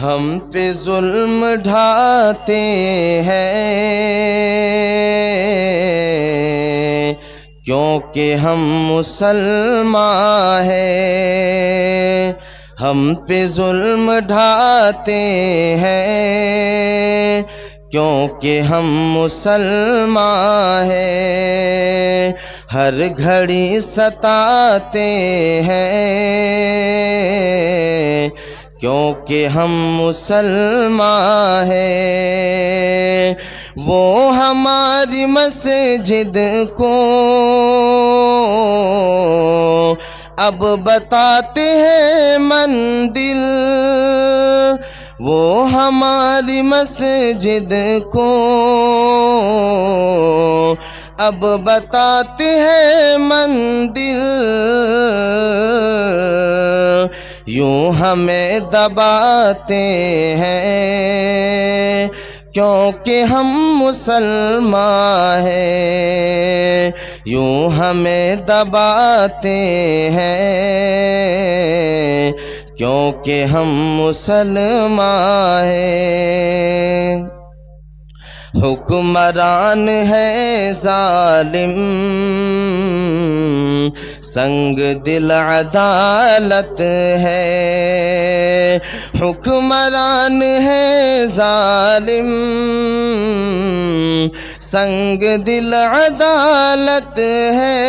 ہم پہ ظلم ڈھاتے ہیں کیونکہ ہم مسلمان ہیں، ہم پہ ظلم ڈھاتے ہیں کیونکہ ہم مسلمان ہیں، ہر گھڑی ستاتے ہیں کیونکہ ہم مسلمان ہیں، وہ ہماری مسجد کو اب بتاتے ہیں مندر، وہ ہماری مسجد کو اب بتاتے ہیں مندر، یوں ہمیں دباتے ہیں کیونکہ ہم مسلمان ہیں، یوں ہمیں دباتے ہیں کیونکہ ہم مسلمان ہیں۔ حکمران ہے ظالم سنگ دل عدالت ہے، حکمران ہے ظالم سنگ دل عدالت ہے،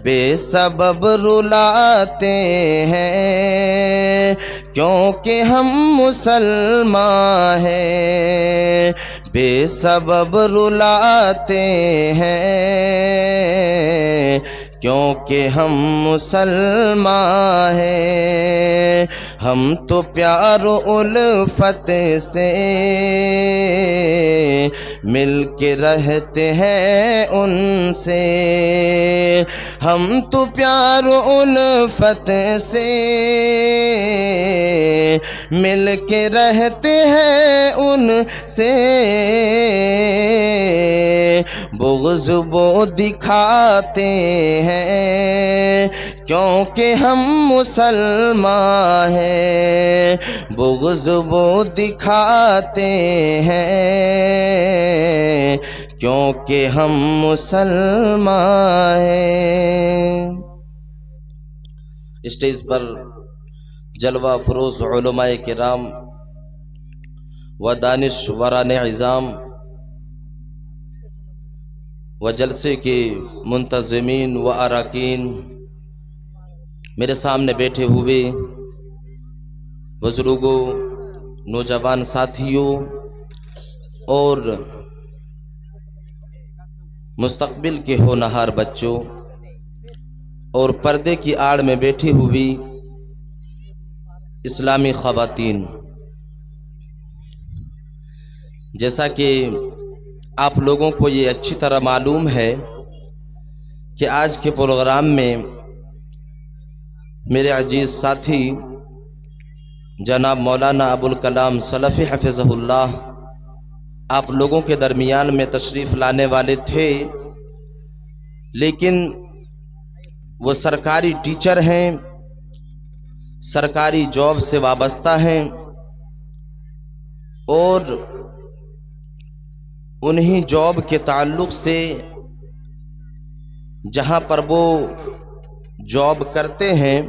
بے سبب رلاتے ہیں کیونکہ ہم مسلمان ہیں، بے سبب رلاتے ہیں کیونکہ ہم مسلمان ہیں، ہم تو پیار و الفت سے مل کے رہتے ہیں ان سے، ہم تو پیار و الفت سے مل کے رہتے ہیں ان سے، بغض وہ دکھاتے ہیں کیونکہ ہم مسلمان ہیں، بغض وہ دکھاتے ہیں کیونکہ ہم مسلمان ہیں۔ اسٹیج پر جلوہ فروز علماء کرام و دانشوران عظام و جلسے کے منتظمین و اراکین، میرے سامنے بیٹھے ہوئے بزرگوں، نوجوان ساتھیوں اور مستقبل کے ہونہار بچوں، اور پردے کی آڑ میں بیٹھی ہوئی اسلامی خواتین، جیسا کہ آپ لوگوں کو یہ اچھی طرح معلوم ہے کہ آج کے پروگرام میں میرے عزیز ساتھی جناب مولانا ابوالکلام سلفی حفظہ اللہ آپ لوگوں کے درمیان میں تشریف لانے والے تھے، لیکن وہ سرکاری ٹیچر ہیں، سرکاری جاب سے وابستہ ہیں، اور انہی جاب کے تعلق سے جہاں پر وہ جاب کرتے ہیں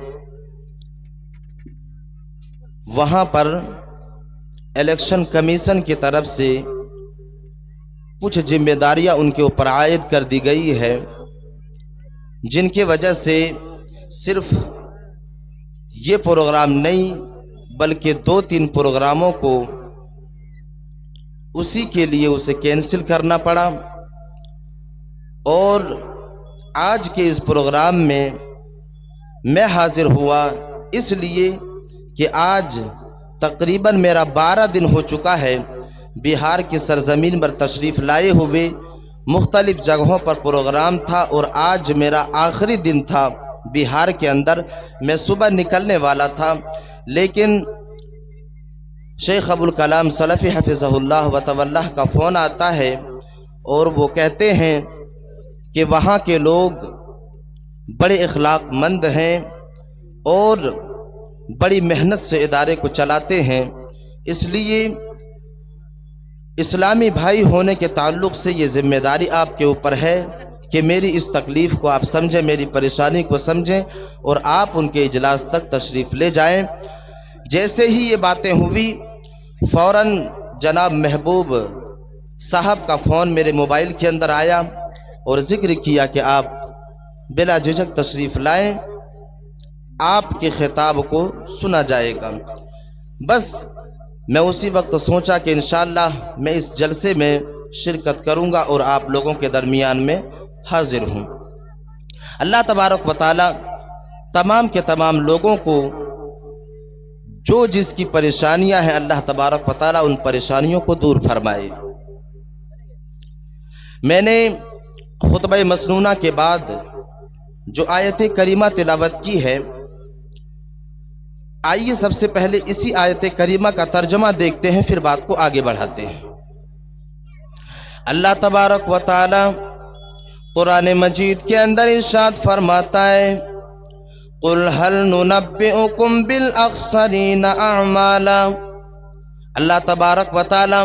وہاں پر الیکشن کمیشن کی طرف سے کچھ ذمہ داریاں ان کے اوپر عائد کر دی گئی ہے، جن کی وجہ سے صرف یہ پروگرام نہیں بلکہ 2-3 پروگراموں کو اسی کے لیے اسے کینسل کرنا پڑا، اور آج کے اس پروگرام میں میں حاضر ہوا اس لیے کہ آج تقریباً میرا 12 دن ہو چکا ہے بہار کی سرزمین پر تشریف لائے ہوئے، مختلف جگہوں پر پروگرام تھا، اور آج میرا آخری دن تھا بہار کے اندر۔ میں صبح نکلنے والا تھا، لیکن شیخ ابوالکلام سلفی حفظہ اللہ و تولہ کا فون آتا ہے اور وہ کہتے ہیں کہ وہاں کے لوگ بڑے اخلاق مند ہیں اور बड़ी मेहनत से इदारे को चलाते हैं, इसलिए इस्लामी भाई होने के ताल्लुक़ से ये ज़िम्मेदारी आपके ऊपर है कि मेरी इस तकलीफ़ को आप समझें, मेरी परेशानी को समझें और आप उनके इजलास तक तशरीफ़ ले जाएं। जैसे ही ये बातें हुई, फ़ौरन जनाब महबूब साहब का फ़ोन मेरे मोबाइल के अंदर आया और ज़िक्र किया कि आप बिला झिझक तशरीफ़ लाएं, आपके खिताब को सुना जाएगा। बस मैं उसी वक्त सोचा कि इंशाअल्लाह मैं इस जलसे में शिरकत करूंगा और आप लोगों के दरमियान में हाजिर हूं। अल्लाह तबारक व तआला तमाम के तमाम लोगों को जो जिसकी परेशानियां हैं, अल्लाह तबारक व तआला उन परेशानियों को दूर फरमाए। मैंने खुतबा मसनूना के बाद जो आयत करीमा तिलावत की है, आइए सबसे पहले इसी आयत करीमा का तर्जमा देखते हैं, फिर बात को आगे बढ़ाते हैं। अल्लाह तबारक व तआला कुरान मजीद के अंदर इरशाद फरमाता है, कुल हल नुनब्बिउकुम बिल अख्सरीन अअमाला। अल्लाह तबारक व तआला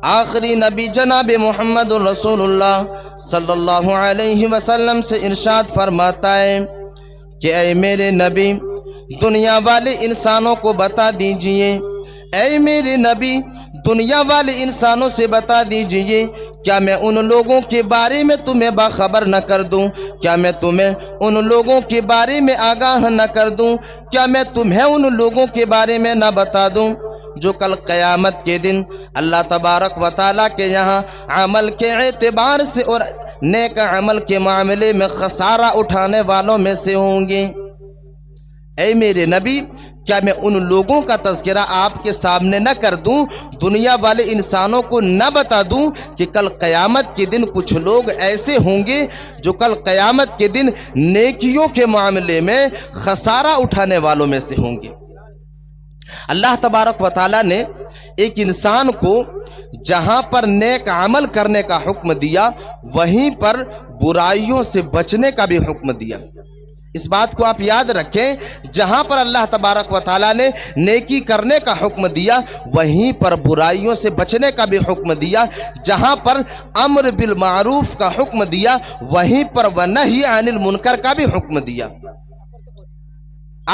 आखिरी नबी जनाब मोहम्मद रसूलुल्लाह सल्लल्लाहु अलैहि वसल्लम से इरशाद फरमाता है कि ऐ मेरे नबी, दुनिया वाले इंसानों को बता दीजिए, ऐ मेरे नबी, दुनिया वाले इंसानों से बता दीजिए, क्या मैं उन लोगों के बारे में तुम्हें बाखबर न कर दूं? क्या मैं तुम्हें उन लोगों के बारे में आगाह न कर दूं? क्या मैं तुम्हें उन लोगों के बारे में न बता दूं जो कल क़यामत के दिन अल्लाह तबारक व तआला के यहाँ अमल के एतबार से और नेक अमल के मामले में खसारा उठाने वालों में से होंगे। ऐ मेरे नबी, क्या मैं उन लोगों का तज़किरा आपके सामने न कर दूं, दुनिया वाले इंसानों को न बता दूं कि कल क़यामत के दिन कुछ लोग ऐसे होंगे जो कल क़यामत के दिन नेकियों के मामले में खसारा उठाने वालों में से होंगे। अल्लाह तबारक व तआला ने एक इंसान को जहां पर नेक अमल करने का हुक्म दिया, वहीं पर बुराइयों से बचने का भी हुक्म दिया। इस बात को आप याद रखें, जहां पर अल्लाह तबारक व तआला ने नेकी करने का हुक्म दिया, वहीं पर बुराइयों से बचने का भी हुक्म दिया। जहां पर अम्र बिल मारूफ का हुक्म दिया, वहीं पर वनही अनिल मुनकर का भी हुक्म दिया।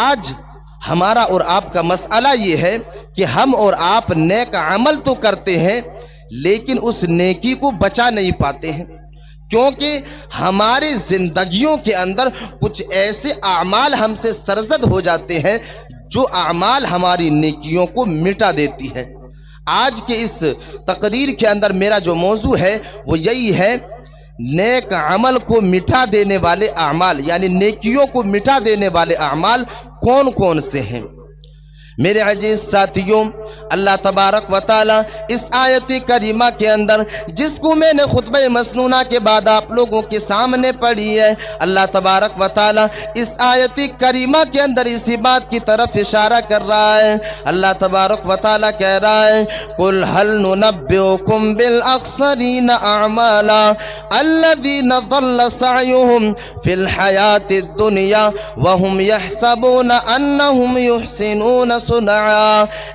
आज हमारा और आपका मसला ये है कि हम और आप नेक अमल तो करते हैं, लेकिन उस नेकी को बचा नहीं पाते हैं, क्योंकि हमारी जिंदगियों के अंदर कुछ ऐसे अमाल हमसे सरजद हो जाते हैं जो अमाल हमारी नेकियों को मिटा देती है। आज के इस तकरीर के अंदर मेरा जो मौजू है वो यही है, नेक अमल को मिटा देने वाले अमाल, यानी नेकियों को मिटा देने वाले अमाल कौन कौन से हैं। मेरे अजीज साथियों, अल्लाह तबारक व तआला इस आयत करीमा के अंदर, जिसको मैंने खुतबा मसनूना के बाद आप लोगों के सामने पढ़ी है, अल्लाह तबारक व तआला इस आयत करीमा के अंदर इसी बात की तरफ इशारा कर रहा है। अल्लाह तबारक व तआला कह रहा है, कुल हल नुनब्बिउकुम बिल अख्सरीन अअमाला अल्लज़ीना ज़ल्ल सअयुहुम फिल हयातिद दुनिया व हुम यहसबून अन्नहुम युहसिनून सुना।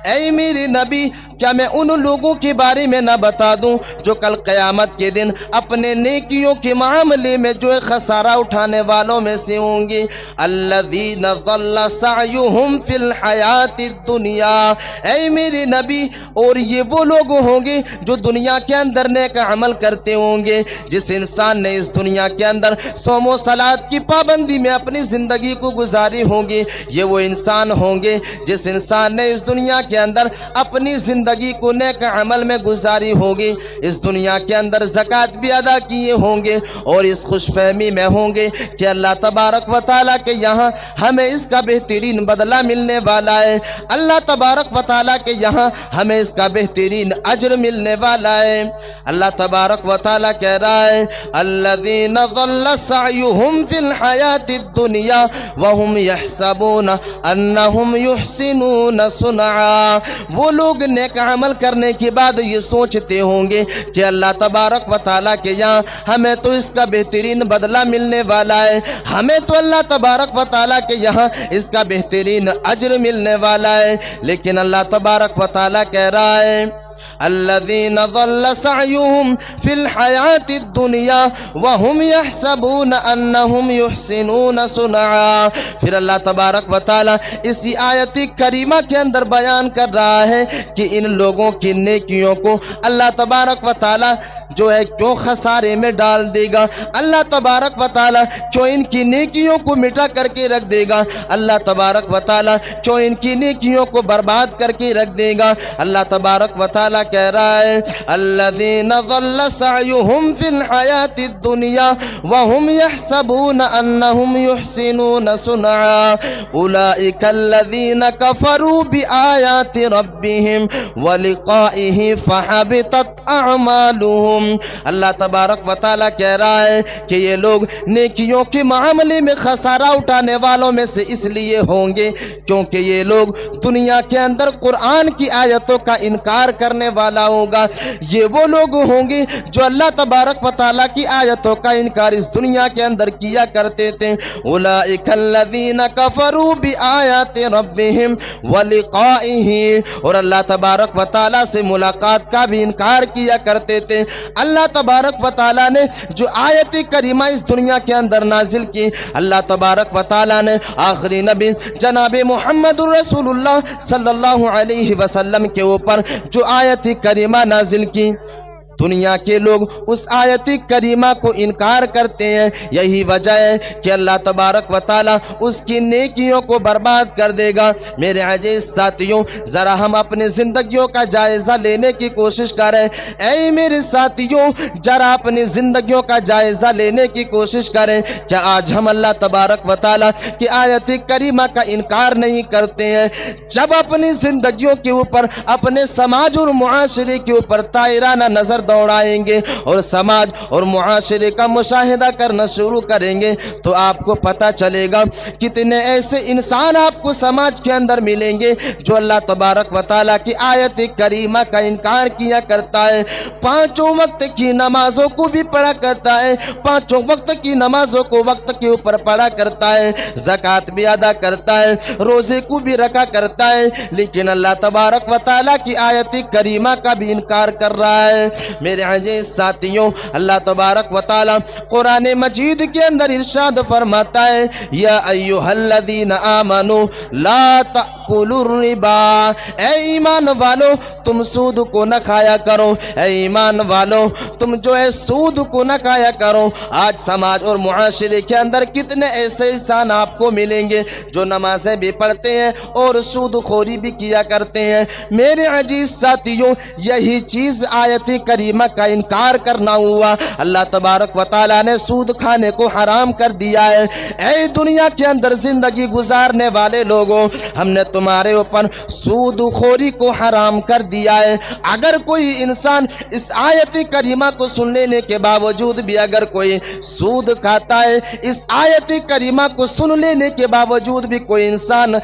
ऐ मेरे नबी, क्या मैं उन लोगों के बारे में न बता दूं जो कल क़यामत के दिन अपने नेकियों के मामले में जो खसारा उठाने वालों में से होंगे। अल्लज़ीना ज़ल्ल सअयुहुम फिल हयातिद दुनिया, ऐ मेरे नबी, और ये वो लोग होंगे जो दुनिया के अंदर नेक अमल करते होंगे। जिस इंसान ने इस दुनिया के अंदर सोमो सलात की पाबंदी में अपनी ज़िंदगी को गुजारी होगी, ये वो इंसान होंगे जिस इंसान ने इस दुनिया के अंदर अपनी ज़िंदगी को नेक अमल में गुजारी होगी। इस दुनिया के अंदर ज़कात भी अदा किए होंगे और इस खुशफहमी में होंगे कि अल्लाह तबारक व तआला के यहाँ हमें इसका बेहतरीन बदला मिलने वाला है। अल्लाह तबारक व तआला के यहाँ हमें इसका बेहतरीन अज्र मिलने वाला है। अल्लाह तबारक व तआला कह रहा है, अल्लज़ीना ज़ल्ल सअयुहुम फिल हयातिद दुनिया व हुम यहसबून अन्नहुम युहसिनून सुनआ, वो लोग नेक کا عمل کرنے کے بعد یہ سوچتے ہوں گے کہ اللہ تبارک و تعالیٰ کے یہاں ہمیں تو اس کا بہترین بدلہ ملنے والا ہے، ہمیں تو اللہ تبارک و تعالیٰ کے یہاں اس کا بہترین اجر ملنے والا ہے، لیکن اللہ تبارک و تعالیٰ کہہ رہا ہے الذين ضل سعيهم في الحياة الدنيا وهم يحسبون انهم يحسنون صنعا۔ پھر اللہ تبارک و تعالی اسی آیت کریمہ کے اندر بیان کر رہا ہے کہ ان لوگوں کی نیکیوں کو اللہ تبارک و تعالی جو ہے کیوں خسارے میں ڈال دے گا، اللہ تبارک و تعالی کیوں ان کی نیکیوں کو مٹا کر کے رکھ دے گا، اللہ تبارک و تعالی کیوں ان کی نیکیوں کو برباد کر کے رکھ دے گا۔ اللہ تبارک و تعالی کہہ رہا ہے الذین ضل سعیہم فی الحیاۃ الدنیا وہم یحسبون انہم یحسنون صنعا اولئک الذین کفروا بآیات ربہم ولقائہ فحبطت اعمالہم۔ اللہ تبارک و تعالی کہہ رہا ہے کہ یہ لوگ نیکیوں کے معاملے میں خسارہ اٹھانے والوں میں سے اس لیے ہوں گے کیونکہ یہ لوگ دنیا کے اندر قرآن کی آیتوں کا انکار کرنے والا ہوگا، یہ وہ لوگ ہوں گے جو اللہ تبارک و تعالیٰ کی آیتوں کا انکار اس دنیا کے اندر کیا کرتے تھے۔ اولئک الذین کفروا بآیات ربہم ولقائہ، اور اللہ تبارک و تعالیٰ سے ملاقات کا بھی انکار کیا کرتے تھے۔ اللہ تبارک و تعالیٰ نے جو آیت کریمہ اس دنیا کے اندر نازل کی، اللہ تبارک و تعالیٰ نے آخری نبی جناب محمد رسول اللہ صلی اللہ علیہ وسلم کے اوپر جو آیت کریمہ نازل کی، دنیا کے لوگ اس آیت کریمہ کو انکار کرتے ہیں، یہی وجہ ہے کہ اللہ تبارک و تعالیٰ اس کی نیکیوں کو برباد کر دے گا۔ میرے عزیز ساتھیوں، ذرا ہم اپنی زندگیوں کا جائزہ لینے کی کوشش کریں، اے میرے ساتھیوں ذرا اپنی زندگیوں کا جائزہ لینے کی کوشش کریں۔ کیا آج ہم اللہ تبارک و تعالیٰ کی آیت کریمہ کا انکار نہیں کرتے ہیں؟ جب اپنی زندگیوں کے اوپر، اپنے سماج اور معاشرے کے اوپر طائرانہ نظر دوڑائیں گے اور سماج اور معاشرے کا مشاہدہ کرنا شروع کریں گے تو آپ کو پتہ چلے گا کتنے ایسے انسان آپ کو سماج کے اندر ملیں گے جو اللہ تبارک و تعالیٰ کی آیت کریمہ کا انکار کیا کرتا ہے، پانچوں وقت کی نمازوں کو بھی پڑھا کرتا ہے، پانچوں وقت کی نمازوں کو وقت کے اوپر پڑھا کرتا ہے، زکوٰۃ بھی ادا کرتا ہے، روزے کو بھی رکھا کرتا ہے، لیکن اللہ تبارک و تعالیٰ کی آیت کریمہ کا بھی انکار کر رہا ہے۔ میرے عزیز ساتھیوں، اللہ تبارک و تعالی قرآن مجید کے اندر ارشاد فرماتا ہے یا ایھا الذین آمنوا لا تأکلوا الربا، اے ایمان والو تم سود کو نہ کھایا کرو، اے ایمان والو تم جو ہے سود کو نہ کھایا کرو۔ آج سماج اور معاشرے کے اندر کتنے ایسے انسان آپ کو ملیں گے جو نمازیں بھی پڑھتے ہیں اور سود خوری بھی کیا کرتے ہیں۔ میرے عزیز ساتھیوں، یہی چیز آیت کریمہ کا انکار کرنا ہوا۔ اللہ تبارک و تعالیٰ نے سود کھانے کو حرام کر دیا ہے۔ اے دنیا کے اندر زندگی گزارنے والے لوگوں، ہم نے تمہارے اوپر سود خوری کو حرام کر دیا ہے۔ اگر کوئی انسان اس آیت کریمہ کو سن لینے کے باوجود بھی اگر کوئی سود کھاتا ہے، اس آیت کریمہ کو سن لینے کے باوجود بھی کوئی انسان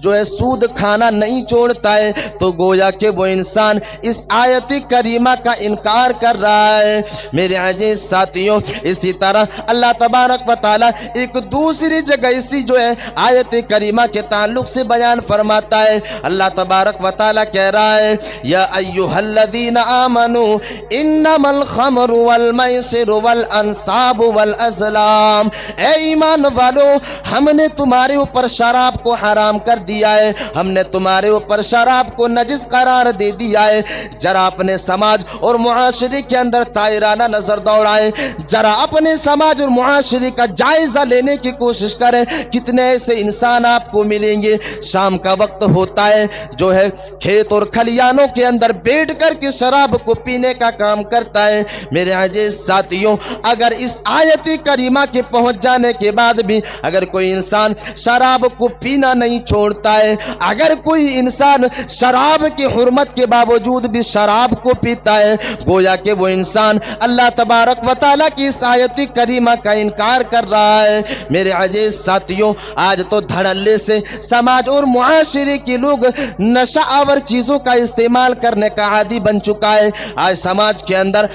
جو ہے سود کھانا نہیں چھوڑتا ہے، تو گویا کہ وہ انسان اس آیت کریمہ کا انکار کر رہا ہے۔ میرے عزیز ساتھیوں، اسی طرح اللہ تبارک و تعالی ایک دوسری جگہ اسی جو ہے آیت کریمہ کے تعلق سے بیان فرماتا ہے۔ اللہ تبارک و تعالی کہہ رہا ہے یا ایھا الذین آمنوا انما الخمر والمیسر والانصاب والازلام، اے ایمان والو ہم نے تمہارے اوپر شراب کو حرام کر دیا ہے، ہم نے تمہارے اوپر شراب کو نجس قرار دے دیا ہے۔ ذرا اپنے سماج اور معاشرے کے اندر طائرانہ نظر دوڑائیں، ذرا اپنے سماج اور معاشرے کا جائزہ لینے کی کوشش کریں، کتنے ایسے انسان آپ کو ملیں گے شام کا وقت ہوتا ہے جو ہے کھیت اور کھلیانوں کے اندر بیٹھ کر کے شراب کو پینے کا کام کرتا ہے۔ میرے عزیز ساتھیوں، اگر اس آیت کریمہ کے پہنچ جانے کے بعد بھی اگر کوئی انسان شراب کو پینا نہیں چھوڑتا ہے، اگر کوئی انسان شراب کی حرمت کے باوجود بھی شراب کو پیتا ہے، گویا کہ وہ انسان اللہ تبارک و تعالیٰ کی اس آیت کریمہ کا انکار کر رہا ہے۔ میرے عزیز ساتھیوں، آج تو دھڑلے سے سماج اور معاشرے मुआशरे के लोग नशा आवर चीज़ों का इस्तेमाल करने का आदी बन चुका है। आज समाज के अंदर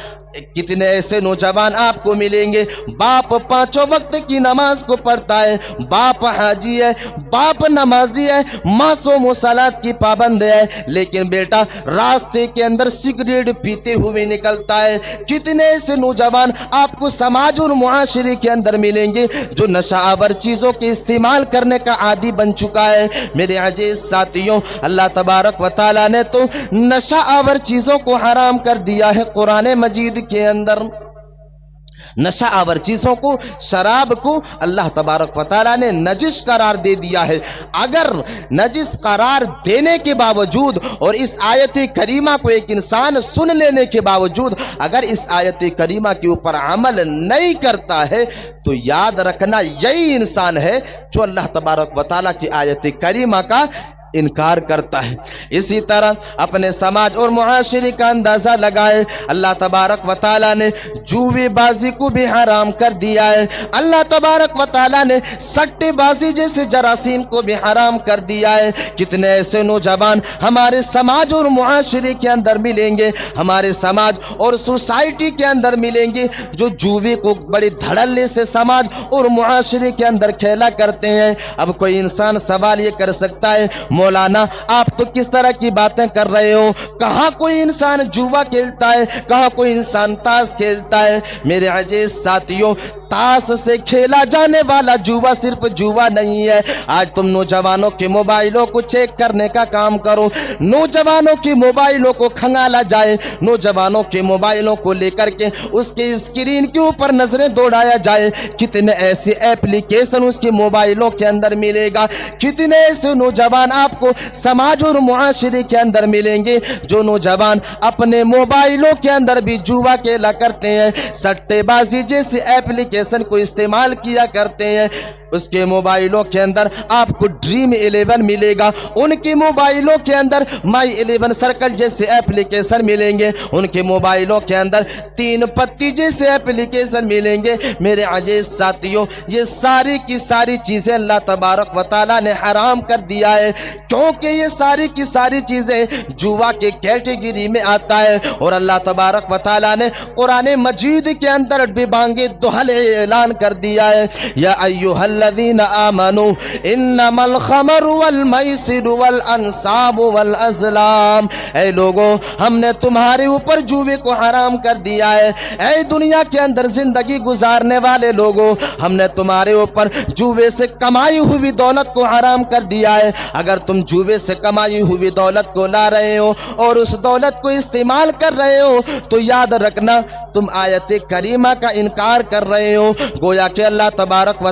कितने ऐसे नौजवान आपको मिलेंगे, बाप पांचों वक्त की नमाज को पढ़ता है, बाप हाजी है, बाप नमाजी है, मासूम सलात की पाबंद है, लेकिन बेटा रास्ते के अंदर सिगरेट पीते हुए निकलता है। कितने ऐसे नौजवान आपको समाज और मुआशरे के अंदर मिलेंगे जो नशा आवर चीज़ों के इस्तेमाल करने का आदी बन चुका है। मेरे अजीज साथियों, अल्लाह तबारक व तआला ने तो नशा आवर चीज़ों को हराम कर दिया है कुरान मजीद के अंदर। नशा आवर चीज़ों को, शराब को अल्लाह तबारक व तआला ने नजिस करार दे दिया है। अगर नजिस करार देने के बावजूद और इस आयत करीमा को एक इंसान सुन लेने के बावजूद अगर इस आयत करीमा के ऊपर अमल नहीं करता है तो याद रखना यही इंसान है जो अल्लाह तबारक व तआला की आयत करीमा का इनकार करता है। इसी तरह अपने समाज और मुआशरे का अंदाज़ा लगाए, अल्लाह तबारक व तआला ने जुएबाजी को भी हराम कर दिया है। अल्लाह तबारक व तआला ने सट्टेबाजी जैसे जरासीम को भी हराम कर दिया है। कितने ऐसे नौजवान हमारे समाज और मुआशरे के अंदर मिलेंगे, हमारे समाज और सोसाइटी के अंदर मिलेंगे जो जुए को बड़े धड़ल्ले से समाज और मुआशरे के अंदर खेला करते हैं। अब कोई इंसान सवाल ये कर सकता है, मौलाना आप तो किस तरह की बातें कर रहे हो, कहाँ कोई इंसान जुआ खेलता है, कहाँ कोई इंसान ताश खेलता है। मेरे अजीज साथियों, ताश से खेला जाने वाला जुआ सिर्फ जुआ नहीं है। आज तुम नौजवानों के मोबाइलों को चेक करने का काम करो, नौजवानों की मोबाइलों को खंगाला जाए, नौजवानों के मोबाइलों को लेकर के उसके स्क्रीन के ऊपर नजरें दौड़ाया जाए। कितने ऐसे एप्लीकेशन उसके मोबाइलों के अंदर मिलेगा, कितने ऐसे नौजवान आपको समाज और मुआशरे के अंदर मिलेंगे जो नौजवान अपने मोबाइलों के अंदर भी जुआ खेला करते हैं, सट्टेबाजी जैसे एप्लीकेशन को इस्तेमाल किया करते हैं। उसके मोबाइलों के अंदर आपको ड्रीम 11 मिलेगा, उनके मोबाइलों के अंदर माई 11 सर्कल जैसे एप्लीकेशन मिलेंगे, उनके मोबाइलों के अंदर 3 पत्ती जैसे एप्लीकेशन मिलेंगे। मेरे अजीज साथियों, ये सारी की सारी चीज़ें अल्लाह तबारक व तआला ने हराम कर दिया है, क्योंकि ये सारी की सारी चीज़ें जुआ के कैटेगरी में आता है। और अल्लाह तबारक व तआला ने कुरान मजीद के अंदर बेबांगे दोहल ऐलान कर दिया है, या अय्युहल लज़ीना आमनू इन्नमल खमरु वल मैसिरु वल अंसाबु वल अज़लाम। ऐ लोगों, हमने तुम्हारे ऊपर जुए को हराम कर दिया है। ऐ दुनिया के अंदर जिंदगी गुजारने वाले लोगों, हमने तुम्हारे ऊपर जुए से कमाई हुई दौलत को हराम कर दिया है। अगर तुम जुए से कमाई हुई दौलत को ला रहे हो और उस दौलत को इस्तेमाल कर रहे हो तो याद रखना तुम आयत करीमा का इनकार कर रहे हो। गोया के अल्लाह तबारक व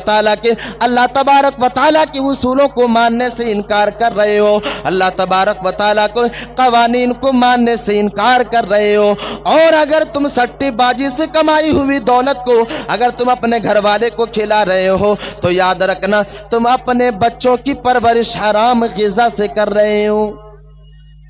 तआला के उसूलों को मानने से इनकार कर रहे हो, अल्लाह तबारक व तआला को कवानीन को मानने से इनकार कर रहे हो। और अगर तुम सट्टेबाजी से कमाई हुई दौलत को अगर तुम अपने घर वाले को खिला रहे हो तो याद रखना तुम अपने बच्चों की परवरिश हराम ग़िज़ा से कर रहे हो,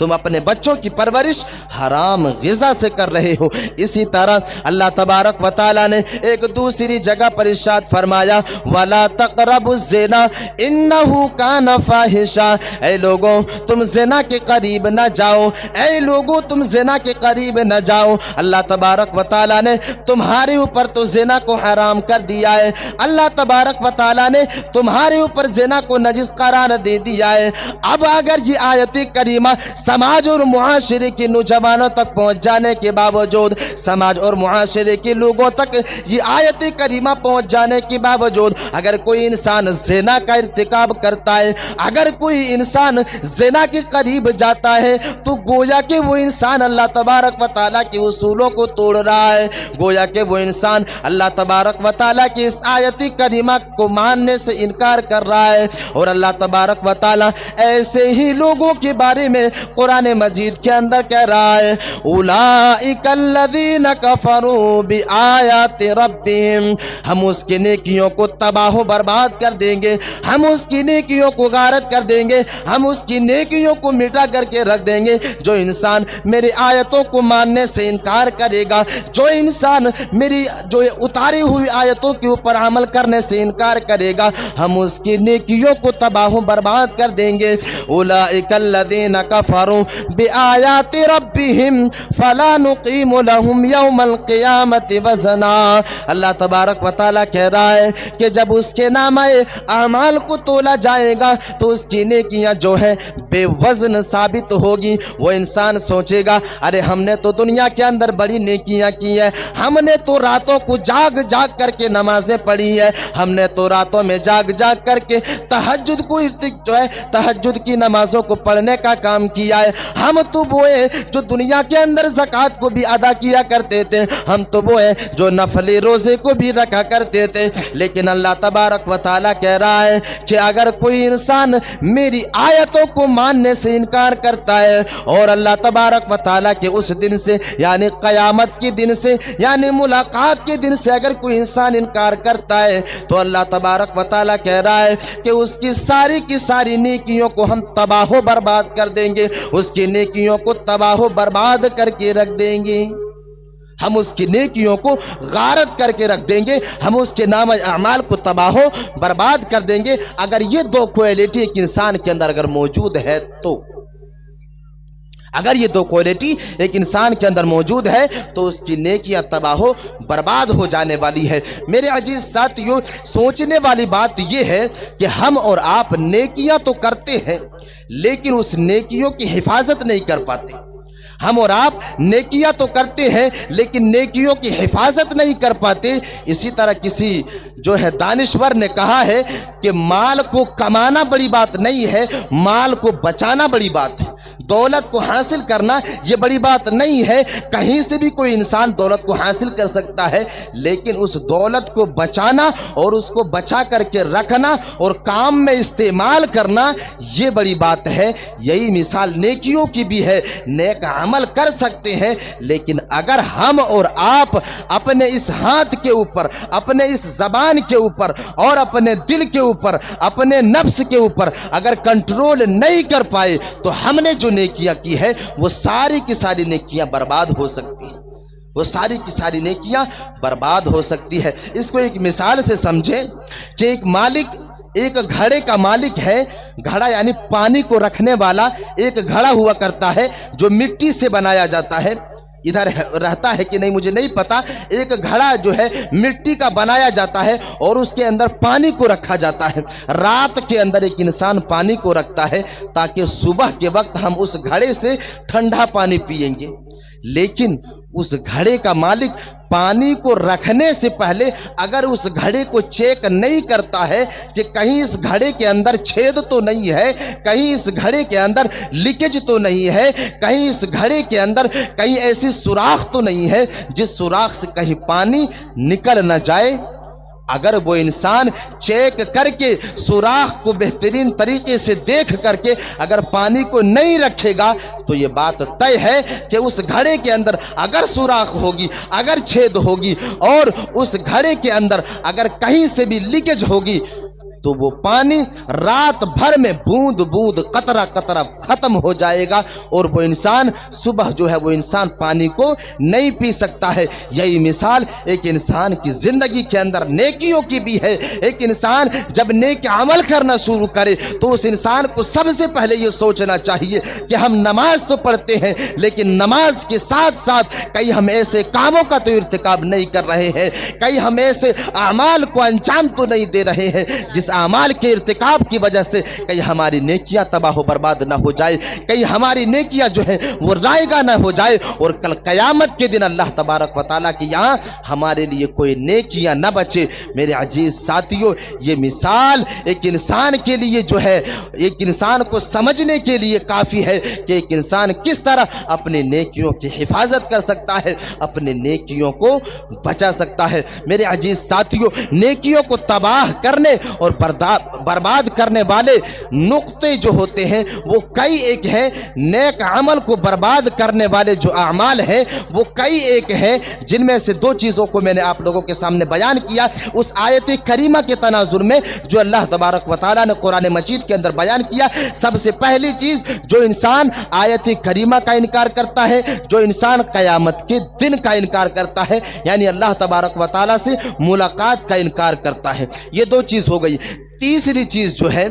तुम अपने बच्चों की परवरिश हराम ग़िज़ा से कर रहे हो। इसी तरह अल्लाह तबारक व तआला ने एक दूसरी जगह पर इरशाद फरमाया, वला तक़रबुज़ ज़िना इन्नहु कान फ़ाहिशा। ऐ लोगों, तुम ज़िना के करीब न जाओ, ऐ लोगों तुम ज़िना के करीब न जाओ। अल्लाह तबारक व तआला ने तुम्हारे ऊपर तो ज़िना को हराम कर दिया है, अल्लाह तबारक व तआला ने तुम्हारे ऊपर ज़िना को नजिस करार दे दिया है। अब अगर ये आयत करीमा समाज और मुआशरे के नौजवानों तक पहुंच जाने के बावजूद, समाज और मुआशरे के लोगों तक ये आयत करीमा पहुंच जाने के बावजूद अगर कोई इंसान ज़िना का इर्तिकाब करता है, अगर कोई इंसान ज़िना के करीब जाता है तो गोया के वो इंसान अल्लाह तबारक व तआला के उसूलों को तोड़ रहा है। गोया के वो इंसान अल्लाह तबारक व तआला की इस आयत करीमा को मानने से इनकार कर रहा है। और अल्लाह तबारक व तआला ऐसे ही लोगों के बारे में कुरान मजीद के अंदर कह रहा है उलाइका अल्लज़ीना कफ़रू बिआयाति रब्बिहिम, हम उसकी नेकियों को तबाह बर्बाद कर देंगे, हम उसकी नेकियों को गारत कर देंगे, हम उसकी नेकियों को मिटा करके रख देंगे। जो इंसान मेरी आयतों को मानने से इनकार करेगा, जो इंसान मेरी जो उतारी हुई आयतों के ऊपर अमल करने से इनकार करेगा, हम उसकी नेकियों को तबाह बर्बाद कर देंगे। उलाइका अल्लज़ीना कफ़रू बिआयाति रब्बिहिम फला नुक़ीमु लहुम यौमल क़ियामति वज़ना। अल्लाह तबारक व तआला कह रहा है कि जब उसके नामाए अमाल को तोला जाएगा तो उसकी नेकियां जो है बेवज़न साबित होगी। वो इंसान सोचेगा अरे हमने तो दुनिया के अंदर बड़ी नेकियां की है, हमने तो रातों को जाग जाग करके नमाजें पढ़ी है, हमने तो रातों में जाग जाग करके तहज्जुद को जो है तहज्जुद की नमाजों को पढ़ने का काम किया है, हम तो वो है जो दुनिया के अंदर ज़कात को भी अदा किया करते थे, हम तो वो है जो नफली रोज़े को भी रखा करते थे। लेकिन अल्लाह तबारक व तआला कह रहा है कि अगर कोई इंसान मेरी आयतों को मानने से इनकार करता है और अल्लाह तबारक व तआला के उस दिन से यानी क़यामत के दिन से यानी मुलाकात के दिन से अगर कोई इंसान इनकार करता है तो अल्लाह तबारक व तआला कह रहा है कि उसकी सारी की सारी नेकियों को हम तबाह बर्बाद कर देंगे, उसकी नेकियों को तबाह बर्बाद करके रख देंगे, हम उसकी नेकियों को गारत करके रख देंगे, हम उसके नाम अमाल को तबाह बर्बाद कर देंगे। अगर ये दो क्वालिटी एक इंसान के अंदर अगर मौजूद है तो अगर ये दो क्वालिटी एक इंसान के अंदर मौजूद है तो उसकी नेकियां तबाह बर्बाद हो जाने वाली है। मेरे अजीज साथियों, सोचने वाली बात ये है कि हम और आप नेकियां तो करते हैं लेकिन उस नेकियों की हिफाजत नहीं कर पाते। हम और आप नेकियां तो करते हैं लेकिन नेकियों की हिफाजत नहीं कर पाते। इसी तरह किसी जो है दानिश्वर ने कहा है कि माल को कमाना बड़ी बात नहीं है, माल को बचाना बड़ी बात है। दौलत को हासिल करना ये बड़ी बात नहीं है, कहीं से भी कोई इंसान दौलत को हासिल कर सकता है, लेकिन उस दौलत को बचाना और उसको बचा करके रखना और काम में इस्तेमाल करना ये बड़ी बात है। यही मिसाल नेकियों की भी है। नेक अमल कर सकते हैं लेकिन अगर हम और आप अपने इस हाथ के ऊपर, अपने इस ज़बान के ऊपर और अपने दिल के ऊपर, अपने नफ्स के ऊपर अगर कंट्रोल नहीं कर पाए तो हमने जो नेकियां की है वो सारी की सारी नेकियां बर्बाद हो सकती हैं, वो सारी की सारी नेकियां बर्बाद हो सकती है। इसको एक मिसाल से समझें कि एक मालिक एक घड़े का मालिक है। घड़ा यानी पानी को रखने वाला एक घड़ा हुआ करता है जो मिट्टी से बनाया जाता है। इधर रहता है कि नहीं मुझे नहीं पता। एक घड़ा जो है मिट्टी का बनाया जाता है और उसके अंदर पानी को रखा जाता है। रात के अंदर एक इंसान पानी को रखता है ताकि सुबह के वक्त हम उस घड़े से ठंडा पानी पिएंगे। लेकिन उस घड़े का मालिक पानी को रखने से पहले अगर उस घड़े को चेक नहीं करता है कि कहीं इस घड़े के अंदर छेद तो नहीं है, कहीं इस घड़े के अंदर लीकेज तो नहीं है, कहीं इस घड़े के अंदर कहीं ऐसी सुराख तो नहीं है जिस सुराख से कहीं पानी निकल न जाए, अगर वो इंसान चेक करके सुराख को बेहतरीन तरीके से देख करके अगर पानी को नहीं रखेगा तो ये बात तय है कि उस घड़े के अंदर अगर सुराख होगी, अगर छेद होगी और उस घड़े के अंदर अगर कहीं से भी लीकेज होगी तो वो पानी रात भर में बूंद बूंद कतरा कतरा खत्म हो जाएगा और वो इंसान सुबह जो है वो इंसान पानी को नहीं पी सकता है। यही मिसाल एक इंसान की जिंदगी के अंदर नेकियों की भी है। एक इंसान जब नेक अमल करना शुरू करे तो उस इंसान को सबसे पहले ये सोचना चाहिए कि हम नमाज तो पढ़ते हैं लेकिन नमाज के साथ साथ कहीं हम ऐसे कामों का तो इर्तिकाब नहीं कर रहे हैं, कहीं हम ऐसे अमाल को अंजाम तो नहीं दे रहे हैं जिस अमाल के इर्तिकाब की वजह से कहीं हमारी नेकियां तबाह बर्बाद ना हो जाए, कहीं हमारी नेकियां जो है वो रायगा ना हो जाए और कल क़यामत के दिन अल्लाह तबारक व तआला के यहाँ हमारे लिए कोई नेकियां ना बचे। मेरे अजीज साथियों, ये मिसाल एक इंसान के लिए जो है, एक इंसान को समझने के लिए काफ़ी है कि एक इंसान किस तरह अपने नेकियों की हिफाजत कर सकता है, अपने नेकियों को बचा सकता है। मेरे अजीज साथियों, नेकियों को तबाह करने और बर्बाद करने वाले नुक्ते जो होते हैं वो कई एक हैं, नेक अमल को बर्बाद करने वाले जो अमाल हैं वो कई एक हैं, जिनमें से दो चीज़ों को मैंने आप लोगों के सामने बयान किया उस आयत करीमा के तनाजुर में जो अल्लाह तबारक व तआला ने कुरान मजीद के अंदर बयान किया। सबसे पहली चीज़, जो इंसान आयत करीमा का इनकार करता है, जो इंसान क़यामत के दिन का इनकार करता है, यानी अल्लाह तबारक व तआला से मुलाकात का इनकार करता है, ये दो चीज़ हो गई। तीसरी चीज़ जो है